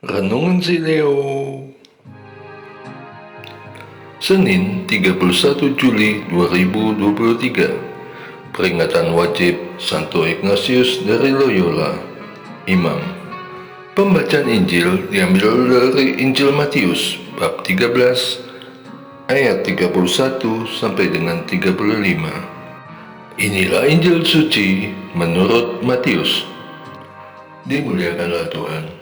Renungan si Leo. Senin 31 Juli 2023. Peringatan wajib Santo Ignatius dari Loyola, Imam. Pembacaan Injil diambil dari Injil Matius bab 13 ayat 31 sampai dengan 35. Inilah Injil suci menurut Matius. Dimuliakanlah Tuhan.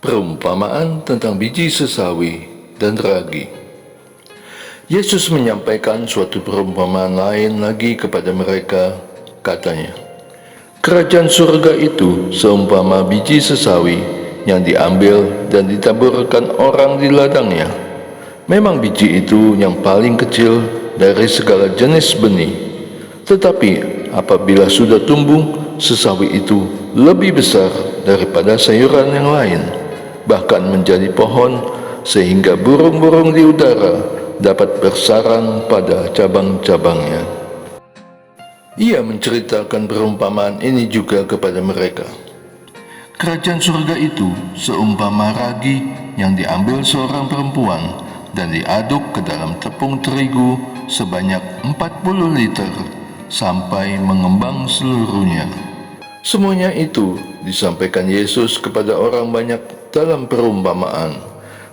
Perumpamaan tentang biji sesawi dan ragi. Yesus menyampaikan suatu perumpamaan lain lagi kepada mereka, katanya, "Kerajaan surga itu seumpama biji sesawi yang diambil dan ditaburkan orang di ladangnya. Memang biji itu yang paling kecil dari segala jenis benih, tetapi apabila sudah tumbuh, sesawi itu lebih besar daripada sayuran yang lain, bahkan menjadi pohon, sehingga burung-burung di udara dapat bersarang pada cabang-cabangnya." Ia menceritakan perumpamaan ini juga kepada mereka. Kerajaan surga itu seumpama ragi yang diambil seorang perempuan dan diaduk ke dalam tepung terigu sebanyak 40 liter sampai mengembang seluruhnya. Semuanya itu disampaikan Yesus kepada orang banyak dalam perumpamaan,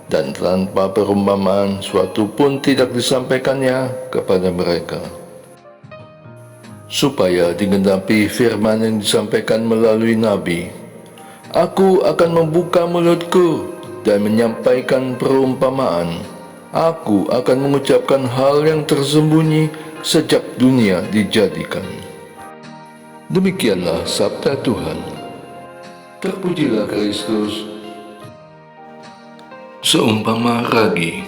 dan tanpa perumpamaan suatu pun tidak disampaikannya kepada mereka, supaya digenapi firman yang disampaikan melalui nabi, "Aku akan membuka mulutku dan menyampaikan perumpamaan. Aku akan mengucapkan hal yang tersembunyi sejak dunia dijadikan." Demikianlah sabda Tuhan. Terpujilah Kristus. Seumpama ragi.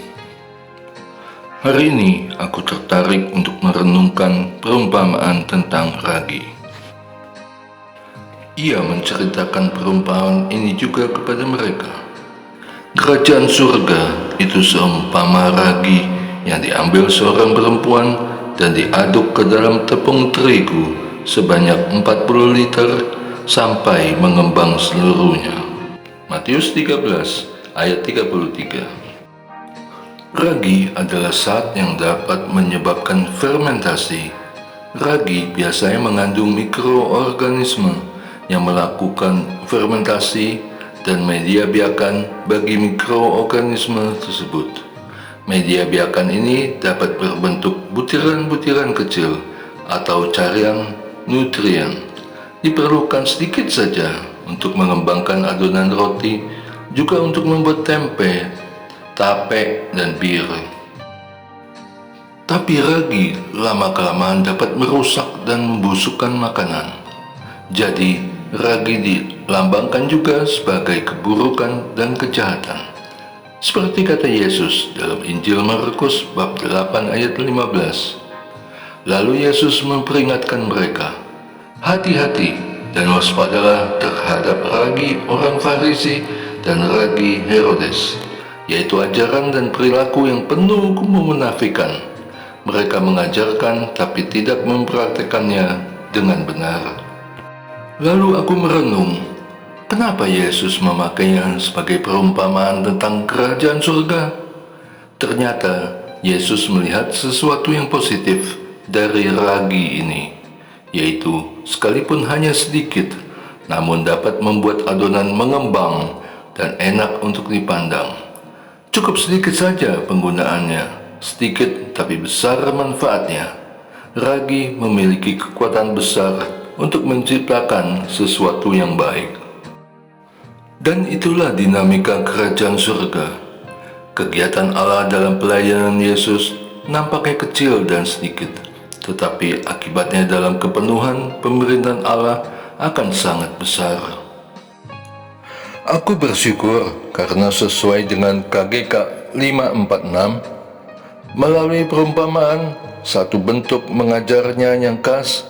Hari ini aku tertarik untuk merenungkan perumpamaan tentang ragi. Ia menceritakan perumpamaan ini juga kepada mereka. Kerajaan surga itu seumpama ragi yang diambil seorang perempuan dan diaduk ke dalam tepung terigu sebanyak 40 liter sampai mengembang seluruhnya. Matius 13 ayat 33. Ragi adalah zat yang dapat menyebabkan fermentasi. Ragi biasanya mengandung mikroorganisme yang melakukan fermentasi dan media biakan bagi mikroorganisme tersebut. Media biakan ini dapat berbentuk butiran-butiran kecil atau cairan nutrien. Diperlukan sedikit saja untuk mengembangkan adonan roti, juga untuk membuat tempe, tape, dan bir. Tapi ragi lama-kelamaan dapat merusak dan membusukkan makanan. Jadi, ragi dilambangkan juga sebagai keburukan dan kejahatan. Seperti kata Yesus dalam Injil Markus bab 8 ayat 15. Lalu Yesus memperingatkan mereka, "Hati-hati dan waspadalah terhadap ragi orang Farisi dan ragi Herodes, yaitu ajaran dan perilaku yang penuh kemunafikan. Mereka mengajarkan tapi tidak mempraktekannya dengan benar." Lalu aku merenung, kenapa Yesus memakainya sebagai perumpamaan tentang kerajaan surga? Ternyata Yesus melihat sesuatu yang positif dari ragi ini, yaitu sekalipun hanya sedikit, namun dapat membuat adonan mengembang dan enak untuk dipandang. Cukup sedikit saja penggunaannya, sedikit tapi besar manfaatnya. Ragi memiliki kekuatan besar untuk menciptakan sesuatu yang baik. Dan itulah dinamika kerajaan surga. Kegiatan Allah dalam pelayanan Yesus nampaknya kecil dan sedikit, tetapi akibatnya dalam kepenuhan pemerintahan Allah akan sangat besar. Aku bersyukur karena sesuai dengan KGK 546, melalui perumpamaan, satu bentuk mengajarnya yang khas,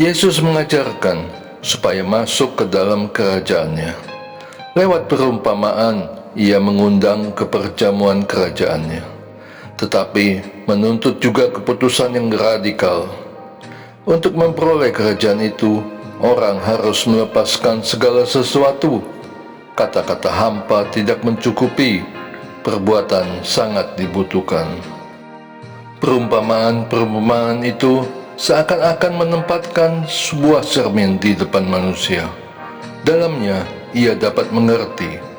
Yesus mengajarkan supaya masuk ke dalam kerajaannya. Lewat perumpamaan, ia mengundang ke perjamuan kerajaannya, tetapi menuntut juga keputusan yang radikal. Untuk memperoleh kerajaan itu, orang harus melepaskan segala sesuatu, Kata-kata hampa tidak mencukupi, perbuatan sangat dibutuhkan. Perumpamaan-perumpamaan itu seakan-akan menempatkan sebuah cermin di depan manusia. Dalamnya, ia dapat mengerti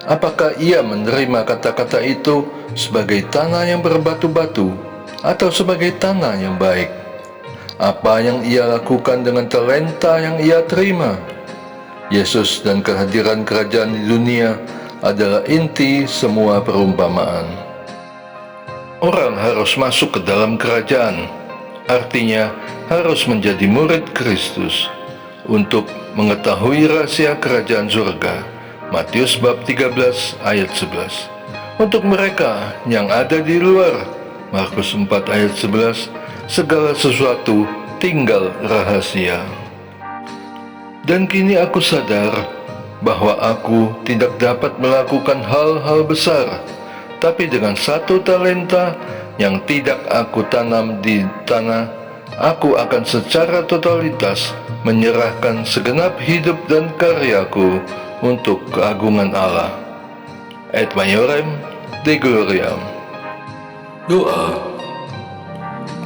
apakah ia menerima kata-kata itu sebagai tanah yang berbatu-batu atau sebagai tanah yang baik. Apa yang ia lakukan dengan talenta yang ia terima? Yesus dan kehadiran kerajaan di dunia adalah inti semua perumpamaan. Orang harus masuk ke dalam kerajaan, artinya harus menjadi murid Kristus untuk mengetahui rahasia kerajaan surga. Matius bab 13 ayat 11. Untuk mereka yang ada di luar, Markus 4 ayat 11, segala sesuatu tinggal rahasia. Dan kini aku sadar bahwa aku tidak dapat melakukan hal-hal besar, tapi dengan satu talenta yang tidak aku tanam di tanah, aku akan secara totalitas menyerahkan segenap hidup dan karyaku untuk keagungan Allah. Et Maiorem Dei Gloriam. Doa.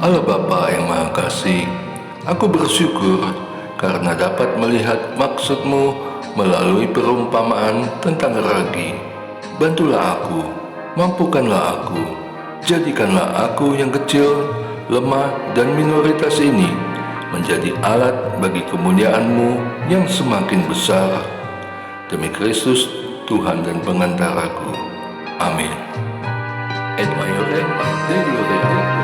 Allah Bapa yang Maha Kasih, aku bersyukur karena dapat melihat maksud-Mu melalui perumpamaan tentang ragi. Bantulah aku, mampukanlah aku, jadikanlah aku yang kecil, lemah, dan minoritas ini menjadi alat bagi kemuliaan-Mu yang semakin besar. Demi Kristus, Tuhan dan pengantaraku. Amin. Et Maiorem Dei Gloriam.